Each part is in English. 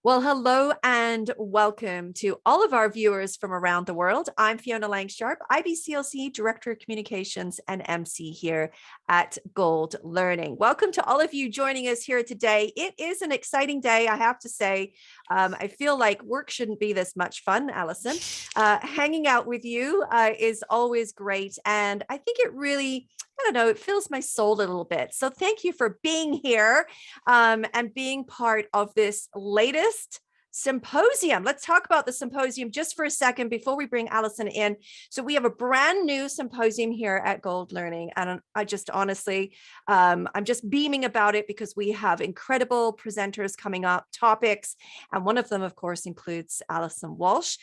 Well, hello and welcome to all of our viewers from around the world. I'm Fiona Langsharp, IBCLC Director of Communications and MC here at Gold Learning. Welcome to all of you joining us here today. It is an exciting day, I have to say. I feel like work shouldn't be this much fun, Allison. Hanging out with you is always great. And I think it really, I don't know, it fills my soul a little bit. So thank you for being here and being part of this latest symposium. Let's talk about the symposium just for a second before we bring Allison in. So we have a brand new symposium here at Gold Learning. And I just honestly, I'm just beaming about it because we have incredible presenters coming up, topics. And one of them, of course, includes Allison Walsh.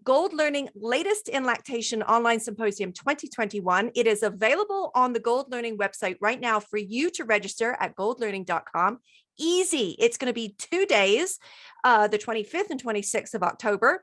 Gold Learning latest in lactation online symposium 2021. It is available on the Gold Learning website right now for you to register at goldlearning.com. Easy. It's going to be 2 days, the 25th and 26th of October.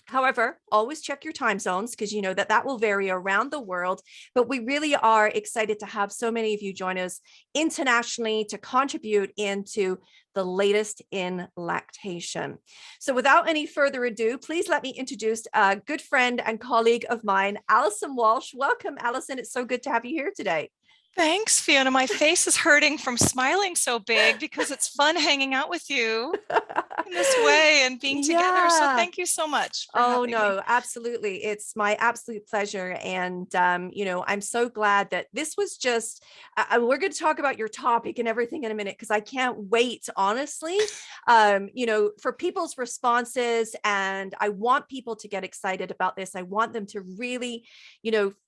However, always check your time zones because you know that will vary around the world. But we really are excited to have so many of you join us internationally to contribute into the latest in lactation. So without any further ado, please let me introduce a good friend and colleague of mine, Allison Walsh. Welcome, Allison. It's so good to have you here today. Thanks, Fiona. My face is hurting from smiling so big because it's fun hanging out with you in this way and being together. So thank you so much for having me. Absolutely. It's my absolute pleasure. And, I'm so glad that this was just, we're going to talk about your topic and everything in a minute, because I can't wait, honestly, for people's responses. And I want people to get excited about this. I want them to really,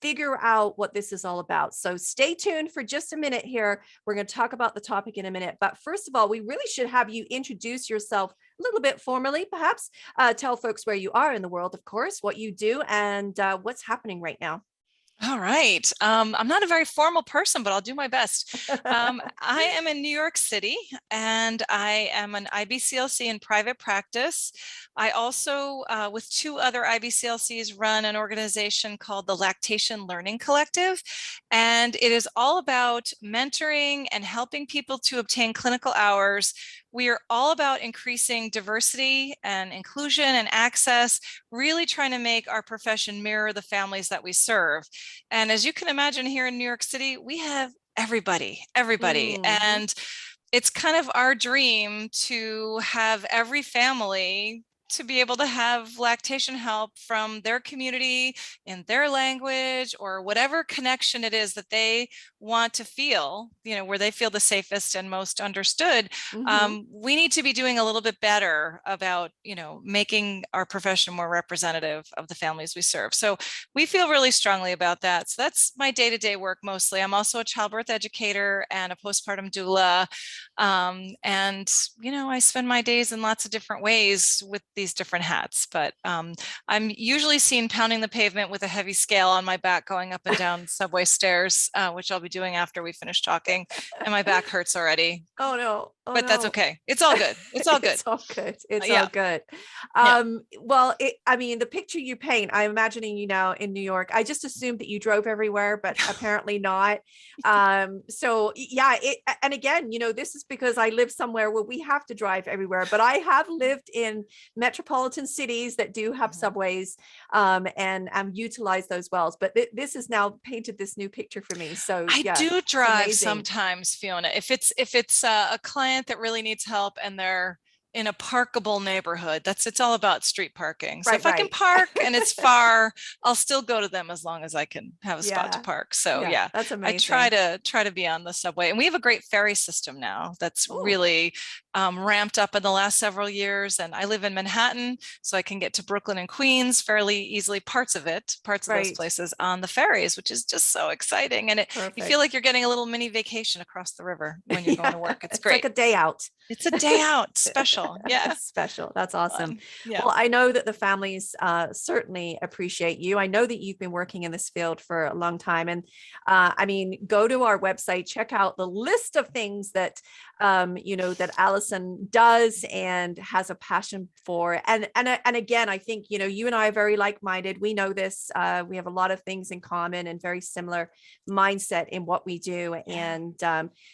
figure out what this is all about. So stay tuned for just a minute here. We're going to talk about the topic in a minute. But first of all, we really should have you introduce yourself a little bit formally, perhaps. Tell folks where you are in the world, of course, what you do, and what's happening right now. All right. I'm not a very formal person, but I'll do my best. I am in New York City, and I am an IBCLC in private practice. I also, with two other IBCLCs, run an organization called the Lactation Learning Collective, and it is all about mentoring and helping people to obtain clinical hours. We are all about increasing diversity and inclusion and access, really trying to make our profession mirror the families that we serve. And as you can imagine, here in New York City, we have everybody. And it's kind of our dream to have every family to be able to have lactation help from their community in their language or whatever connection it is that they want to feel, where they feel the safest and most understood. We need to be doing a little bit better about, making our profession more representative of the families we serve. So we feel really strongly about that. So that's my day-to-day work mostly. I'm also a childbirth educator and a postpartum doula. I spend my days in lots of different ways with these different hats, but I'm usually seen pounding the pavement with a heavy scale on my back going up and down subway stairs, which I'll be doing after we finish talking, and my back hurts already. Oh no. But that's okay. It's all good. It's all good. It's all good. It's all good. Well, the picture you paint, I'm imagining you now in New York. I just assumed that you drove everywhere, but apparently not. And again, this is because I live somewhere where we have to drive everywhere, but I have lived in metropolitan cities that do have subways and utilize those well. But this has now painted this new picture for me. So I do drive sometimes, Fiona. If it's a client that really needs help and they're in a parkable neighborhood, it's all about street parking. So if I can park and it's far, I'll still go to them as long as I can have a spot to park. So that's amazing. I try to be on the subway, and we have a great ferry system now that's really ramped up in the last several years. And I live in Manhattan, so I can get to Brooklyn and Queens fairly easily, parts of those places on the ferries, which is just so exciting. And you feel like you're getting a little mini vacation across the river when you're going to work. It's great. It's like a day out. It's a day out. Special. Yeah. Special. That's awesome. Well, I know that the families certainly appreciate you. I know that you've been working in this field for a long time. And go to our website, check out the list of things that, that Allison does and has a passion for. And again, I think, you and I are very like-minded. We know this. We have a lot of things in common and very similar mindset in what we do. And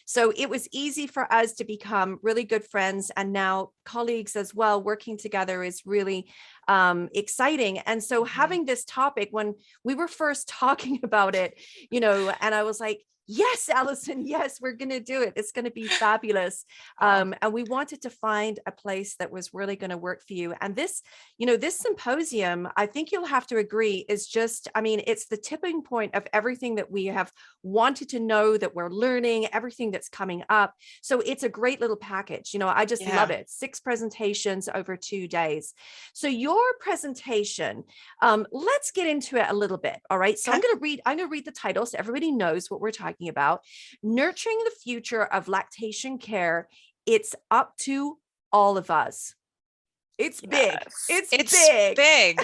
so it was easy for us to become really good friends. And now colleagues as well working together is really exciting. And so having this topic, when we were first talking about it, and I was like, yes, Allison, yes, we're going to do it. It's going to be fabulous. And we wanted to find a place that was really going to work for you. And this, this symposium, I think you'll have to agree, is just, I mean, it's the tipping point of everything that we have wanted to know, that we're learning, everything that's coming up. So it's a great little package. I just love it. 6 presentations over 2 days. So your presentation, let's get into it a little bit. All right. So I'm going to read the title so everybody knows what we're talking about. Nurturing the future of lactation care. It's up to all of us. It's big. It's big.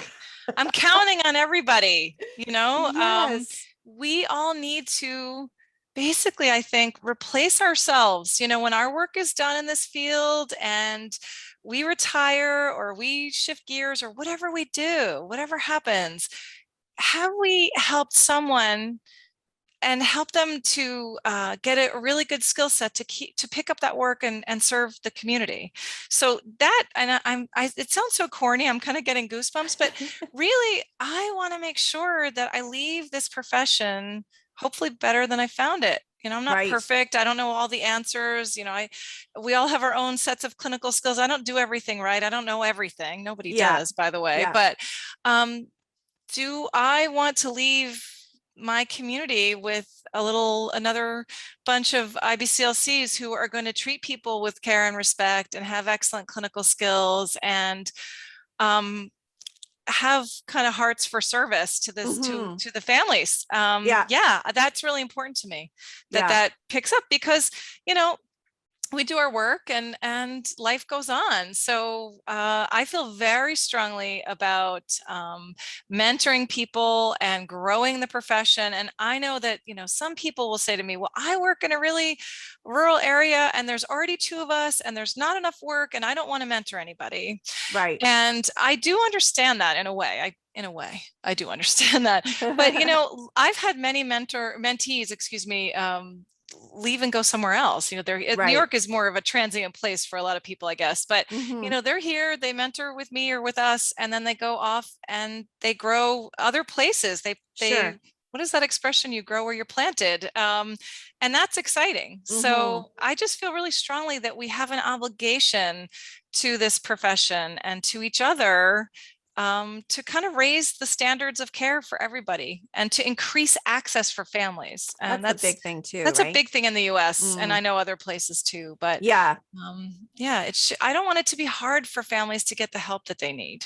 I'm counting on everybody, Yes. we all need to basically, I think, replace ourselves. When our work is done in this field and we retire or we shift gears or whatever we do, whatever happens, have we helped someone and help them to get a really good skill set to pick up that work and serve the community? So that, and it sounds so corny, I'm kind of getting goosebumps, but really, I want to make sure that I leave this profession hopefully better than I found it. I'm not perfect. I don't know all the answers. We all have our own sets of clinical skills. I don't do everything right. I don't know everything. Nobody does, by the way. But do I want to leave my community with another bunch of IBCLCs who are going to treat people with care and respect and have excellent clinical skills and have kind of hearts for service to this, to the families. That's really important to me, that picks up, because, we do our work and life goes on. So I feel very strongly about mentoring people and growing the profession. And I know that, some people will say to me, well, I work in a really rural area and there's already 2 of us and there's not enough work and I don't want to mentor anybody. Right. And I do understand that in a way. I do understand that. But, I've had many mentees, leave and go somewhere else. New York is more of a transient place for a lot of people, I guess, but they're here, they mentor with me or with us, and then they go off and they grow other places. They what is that expression? You grow where you're planted. And that's exciting. So I just feel really strongly that we have an obligation to this profession and to each other, to kind of raise the standards of care for everybody and to increase access for families. And that's a big thing too. That's a big thing in the US, and I know other places too. But I don't want it to be hard for families to get the help that they need.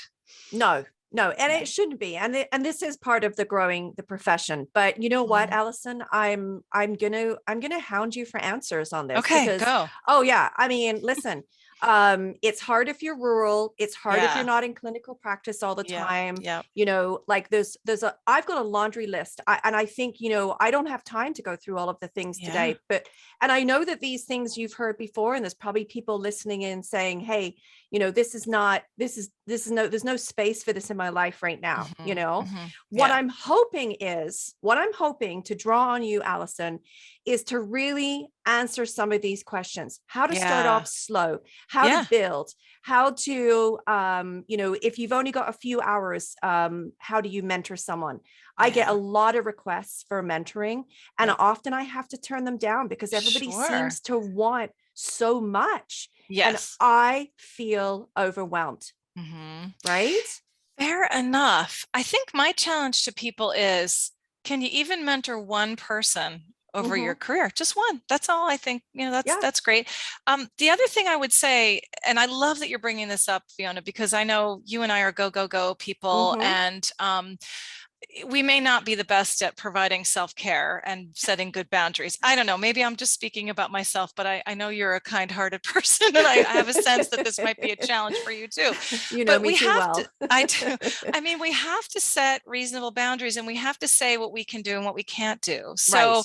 No, and it shouldn't be. And this is part of the growing the profession. But you know what, Allison, I'm gonna hound you for answers on this. Okay, go. Oh yeah, I mean, listen. It's hard if you're rural. It's hard if you're not in clinical practice all the time. Like I've got a laundry list. And I think, I don't have time to go through all of the things today, and I know that these things you've heard before, and there's probably people listening in saying, hey, there's no space for this in my life right now. What I'm hoping to draw on you, Allison, is to really answer some of these questions. How to start off slow, how to build, how to, if you've only got a few hours, how do you mentor someone? I get a lot of requests for mentoring, and often I have to turn them down because everybody seems to want so much. And I feel overwhelmed. Right? Fair enough. I think my challenge to people is, can you even mentor one person over your career? Just one. That's all. I think, that's great. The other thing I would say, and I love that you're bringing this up, Fiona, because I know you and I are go people, and we may not be the best at providing self-care and setting good boundaries. I don't know, maybe I'm just speaking about myself, but I know you're a kind-hearted person, and I have a sense that this might be a challenge for you too. But me too well. I do. I mean, we have to set reasonable boundaries, and we have to say what we can do and what we can't do. So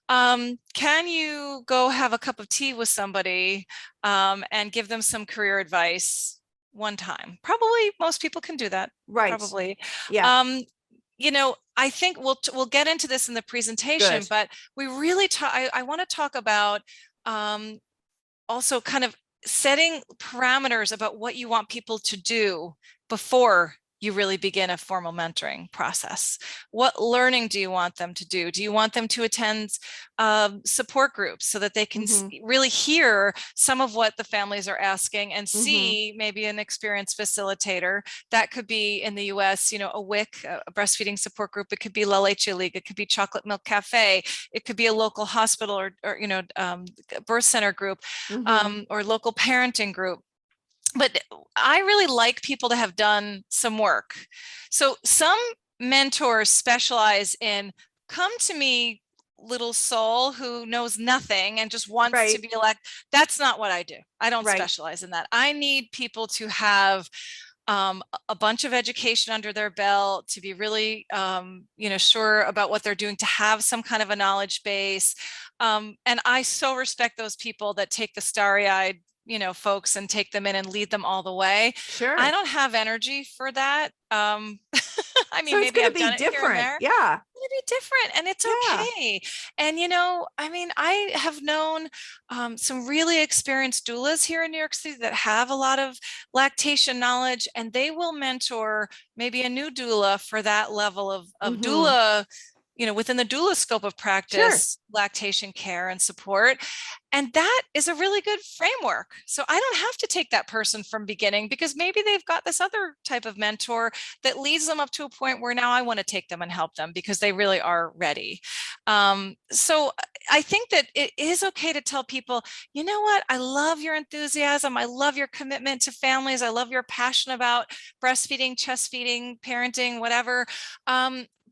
can you go have a cup of tea with somebody and give them some career advice one time? Probably most people can do that. Probably. I think we'll get into this in the presentation, but we really I want to talk about also kind of setting parameters about what you want people to do before you really begin a formal mentoring process. What learning do you want them to do? Do you want them to attend support groups so that they can really hear some of what the families are asking and see maybe an experienced facilitator? That could be in the US, a WIC, a breastfeeding support group. It could be La Leche League. It could be Chocolate Milk Cafe. It could be a local hospital or birth center group, or local parenting group. But I really like people to have done some work. So some mentors specialize in, come to me, little soul who knows nothing and just wants to be elected. That's not what I do. I don't specialize in that. I need people to have a bunch of education under their belt, to be really, sure about what they're doing, to have some kind of a knowledge base. And I so respect those people that take the starry-eyed folks and take them in and lead them all the way. Sure. I don't have energy for that. I mean, so maybe I've done it here and there. Yeah. It's going to be different, and it's okay. And, I mean, I have known some really experienced doulas here in New York City that have a lot of lactation knowledge, and they will mentor maybe a new doula for that level of doula, within the doula scope of practice, lactation care and support. And that is a really good framework. So I don't have to take that person from beginning, because maybe they've got this other type of mentor that leads them up to a point where now I want to take them and help them because they really are ready. So I think that it is okay to tell people, you know what, I love your enthusiasm. I love your commitment to families. I love your passion about breastfeeding, chest feeding, parenting, whatever.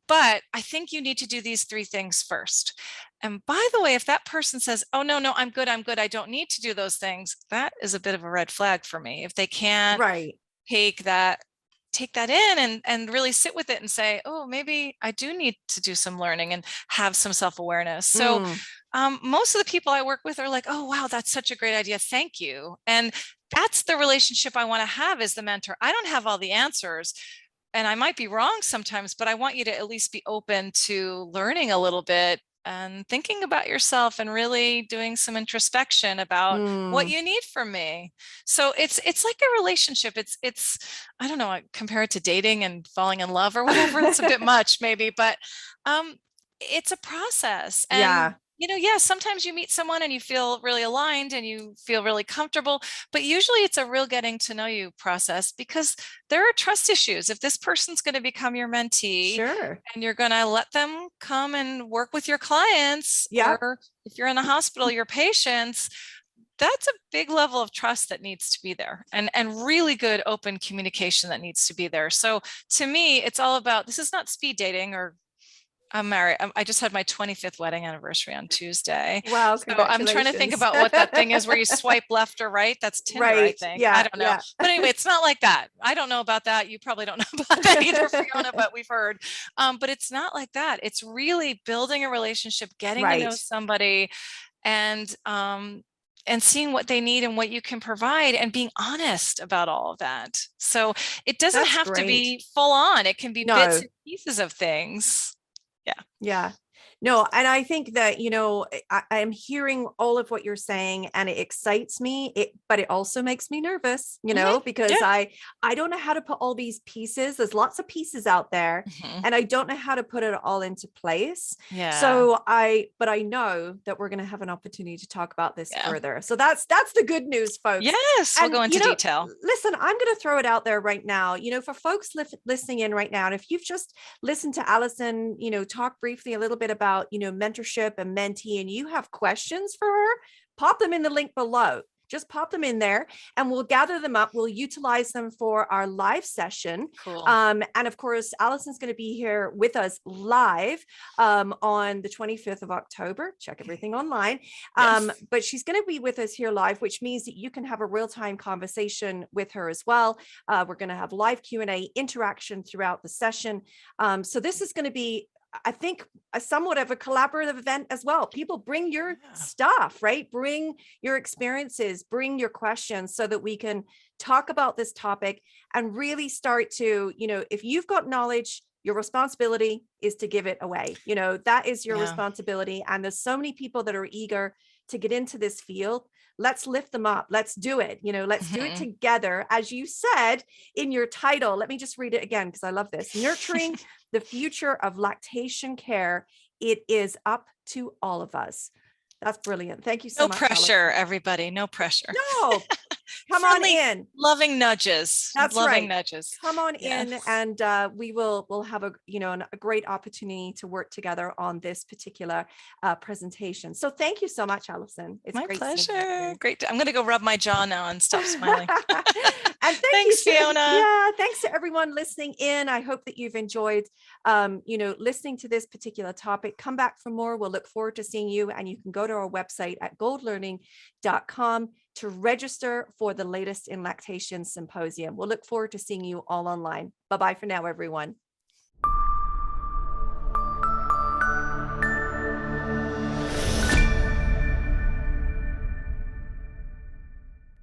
But I think you need to do these 3 things first. And by the way, if that person says, oh, no, I'm good, I don't need to do those things, that is a bit of a red flag for me. If they can't take that in and really sit with it and say, oh, maybe I do need to do some learning and have some self-awareness. So most of the people I work with are like, oh, wow, that's such a great idea. Thank you. And that's the relationship I want to have as the mentor. I don't have all the answers, and I might be wrong sometimes, but I want you to at least be open to learning a little bit and thinking about yourself and really doing some introspection about what you need from me. So it's like a relationship. It's I don't know, I compare it to dating and falling in love or whatever. It's a bit much maybe, but it's a process. And sometimes you meet someone and you feel really aligned and you feel really comfortable, but usually it's a real getting to know you process, because there are trust issues. If this person's going to become your mentee and you're going to let them come and work with your clients, or if you're in the hospital, your patients, that's a big level of trust that needs to be there, and really good open communication that needs to be there. So to me, it's all about, this is not speed dating, or I'm married. I just had my 25th wedding anniversary on Tuesday. Wow. So I'm trying to think about what that thing is where you swipe left or right. That's Tinder, I think. Yeah, I don't know. But anyway, it's not like that. I don't know about that. You probably don't know about that either, Fiona, but we've heard. But it's not like that. It's really building a relationship, getting to know somebody, and seeing what they need and what you can provide, and being honest about all of that. So it doesn't have to be full on. It can be bits and pieces of things. Yeah. No, and I think that, I'm hearing all of what you're saying, and it excites me, but it also makes me nervous, because I don't know how to put all these pieces. There's lots of pieces out there, and I don't know how to put it all into place. So but I know that we're going to have an opportunity to talk about this further. So that's the good news, folks. Yes, we'll go into detail. Listen, I'm going to throw it out there right now, for folks listening in right now. And if you've just listened to Allison, talk briefly a little bit about, mentorship and mentee, and you have questions for her, pop them in the link below. Just pop them in there and we'll gather them up. We'll utilize them for our live session. Cool. And of course, Allison's going to be here with us live on the 25th of October. Check everything online. But she's going to be with us here live, which means that you can have a real-time conversation with her as well. We're going to have live Q&A interaction throughout the session. So this is going to be, I think, a somewhat of a collaborative event as well. People bring your stuff, right? Bring your experiences, bring your questions, so that we can talk about this topic and really start to, if you've got knowledge, your responsibility is to give it away. That is your responsibility. And there's so many people that are eager to get into this field, let's lift them up. Let's do it. Let's do it together. As you said in your title, let me just read it again because I love this. Nurturing the future of lactation care. It is up to all of us. That's brilliant. Thank you so No much. pressure, Allison. everybody. No pressure. No, come on Friendly, in. loving nudges. That's loving right. nudges. Come on Yeah. in, and we'll have a great opportunity to work together on this particular presentation. So thank you so much, Allison. It's My great pleasure. seeing you. Great. I'm going to go rub my jaw now and stop smiling. And Thanks, Fiona. thanks to everyone listening in. I hope that you've enjoyed listening to this particular topic. Come back for more. We'll look forward to seeing you, and you can go to our website at goldlearning.com to register for the latest in lactation symposium. We'll look forward to seeing you all online. Bye-bye for now, everyone.